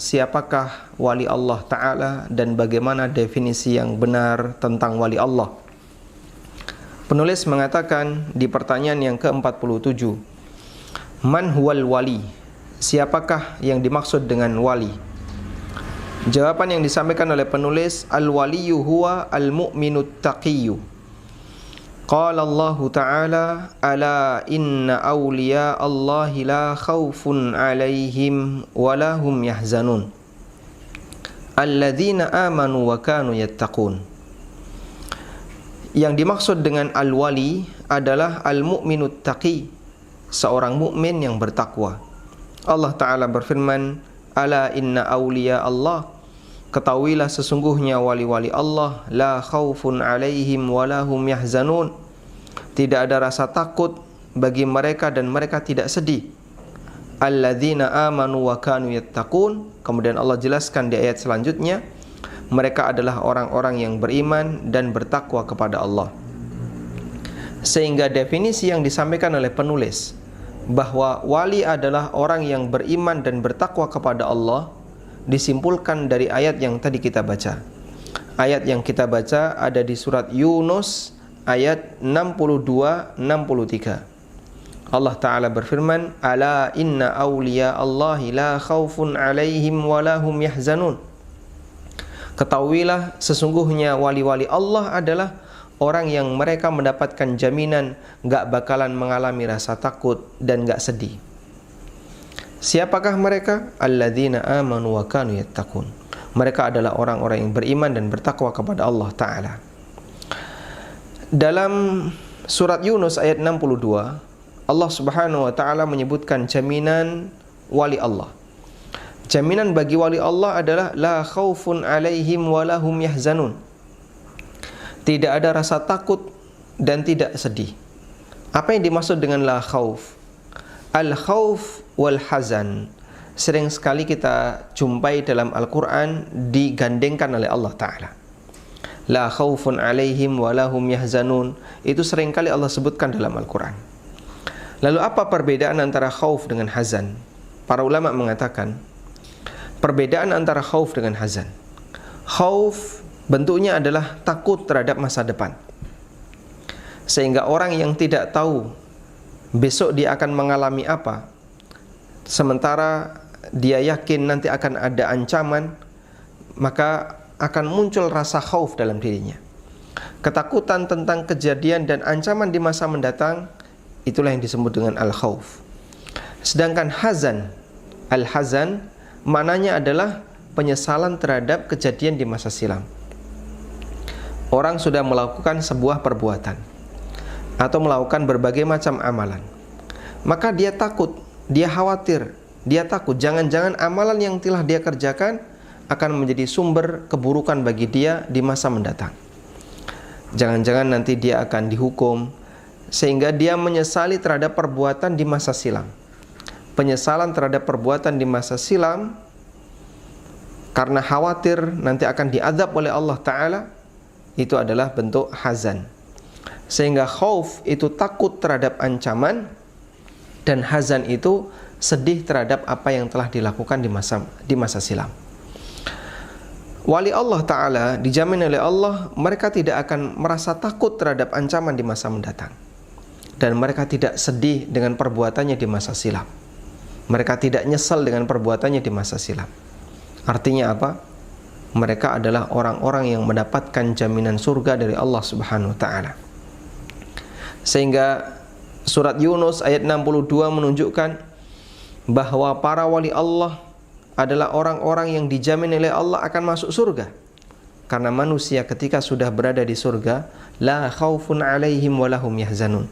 siapakah wali Allah Ta'ala dan bagaimana definisi yang benar tentang wali Allah. Penulis mengatakan di pertanyaan yang ke-47, Man huwal wali? Siapakah yang dimaksud dengan wali? Jawaban yang disampaikan oleh penulis, Al-waliyu huwa al-mu'minut taqiyyu. Qala Allah Ta'ala, Ala inna awliya Allahi la khawfun alaihim wa lahum yahzanun. Alladzina amanu wa kanu yattaqun. Yang dimaksud dengan al-wali adalah al-mu'minut taqi, seorang mukmin yang bertakwa. Allah Ta'ala berfirman, Ala inna awliya Allah, ketahuilah sesungguhnya wali-wali Allah, la khawfun alaihim wa lahum yahzanun, tidak ada rasa takut bagi mereka dan mereka tidak sedih. Alladzina amanu wa kanu yattaqun. Kemudian Allah jelaskan di ayat selanjutnya, mereka adalah orang-orang yang beriman dan bertakwa kepada Allah. Sehingga definisi yang disampaikan oleh penulis bahwa wali adalah orang yang beriman dan bertakwa kepada Allah disimpulkan dari ayat yang tadi kita baca. Ayat yang kita baca ada di surat Yunus ayat 62-63. Allah Ta'ala berfirman, Ala inna awliya Allahi la khawfun alaihim wa lahum yahzanun. Ketahuilah sesungguhnya wali-wali Allah adalah orang yang mereka mendapatkan jaminan gak bakalan mengalami rasa takut dan gak sedih. Siapakah mereka? Alladzina amanu wa kanu yattaqun. Mereka adalah orang-orang yang beriman dan bertakwa kepada Allah Ta'ala. Dalam surat Yunus ayat 62, Allah Subhanahu wa Ta'ala menyebutkan jaminan wali Allah. Jaminan bagi wali Allah adalah la khaufun alaihim wa lahum yahzanun. Tidak ada rasa takut dan tidak sedih. Apa yang dimaksud dengan la khauf? Al-khauf wal hazan sering sekali kita jumpai dalam Al-Quran digandengkan oleh Allah Ta'ala. La khaufun alaihim wa lahum yahzanun, itu sering kali Allah sebutkan dalam Al-Quran. Lalu apa perbedaan antara khauf dengan hazan? Para ulama mengatakan perbedaan antara khauf dengan hazan. Khauf bentuknya adalah takut terhadap masa depan, sehingga orang yang tidak tahu besok dia akan mengalami apa, sementara dia yakin nanti akan ada ancaman, maka akan muncul rasa khauf dalam dirinya. Ketakutan tentang kejadian dan ancaman di masa mendatang, itulah yang disebut dengan al-khauf. Sedangkan hazan, al-hazan maknanya adalah penyesalan terhadap kejadian di masa silam. Orang sudah melakukan sebuah perbuatan atau melakukan berbagai macam amalan, maka dia takut, dia khawatir, dia takut jangan-jangan amalan yang telah dia kerjakan akan menjadi sumber keburukan bagi dia di masa mendatang. Jangan-jangan nanti dia akan dihukum, sehingga dia menyesali terhadap perbuatan di masa silam. Penyesalan terhadap perbuatan di masa silam karena khawatir nanti akan diazab oleh Allah Ta'ala, itu adalah bentuk hazan. Sehingga khauf itu takut terhadap ancaman, dan hazan itu sedih terhadap apa yang telah dilakukan di masa silam. Wali Allah Ta'ala dijamin oleh Allah, mereka tidak akan merasa takut terhadap ancaman di masa mendatang, dan mereka tidak sedih dengan perbuatannya di masa silam. Mereka tidak nyesal dengan perbuatannya di masa silam. Artinya apa? Mereka adalah orang-orang yang mendapatkan jaminan surga dari Allah Subhanahu wa Ta'ala. Sehingga surat Yunus ayat 62 menunjukkan bahwa para wali Allah adalah orang-orang yang dijamin oleh Allah akan masuk surga. Karena manusia ketika sudah berada di surga, la khaufun alaihim wa lahum yahzanun,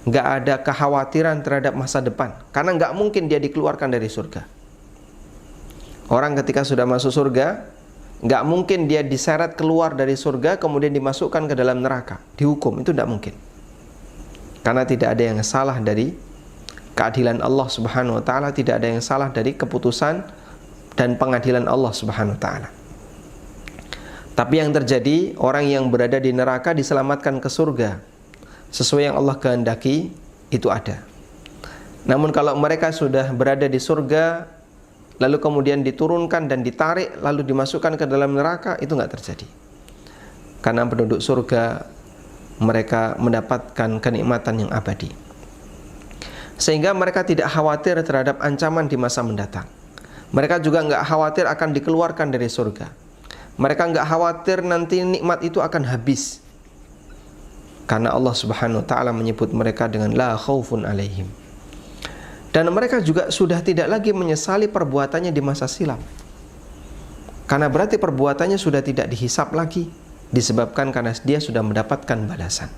gak ada kekhawatiran terhadap masa depan, karena gak mungkin dia dikeluarkan dari surga. Orang ketika sudah masuk surga, gak mungkin dia diseret keluar dari surga kemudian dimasukkan ke dalam neraka, dihukum, itu gak mungkin. Karena tidak ada yang salah dari keadilan Allah Subhanahu wa Ta'ala, tidak ada yang salah dari keputusan dan pengadilan Allah Subhanahu wa Ta'ala. Tapi yang terjadi, orang yang berada di neraka diselamatkan ke surga sesuai yang Allah kehendaki, itu ada. Namun kalau mereka sudah berada di surga lalu kemudian diturunkan dan ditarik lalu dimasukkan ke dalam neraka, itu nggak terjadi. Karena penduduk surga mereka mendapatkan kenikmatan yang abadi, sehingga mereka tidak khawatir terhadap ancaman di masa mendatang. Mereka juga nggak khawatir akan dikeluarkan dari surga. Mereka nggak khawatir nanti nikmat itu akan habis, karena Allah Subhanahu wa ta'ala menyebut mereka dengan la khaufun alaihim. Dan mereka juga sudah tidak lagi menyesali perbuatannya di masa silam, karena berarti perbuatannya sudah tidak dihisap lagi, disebabkan karena dia sudah mendapatkan balasan.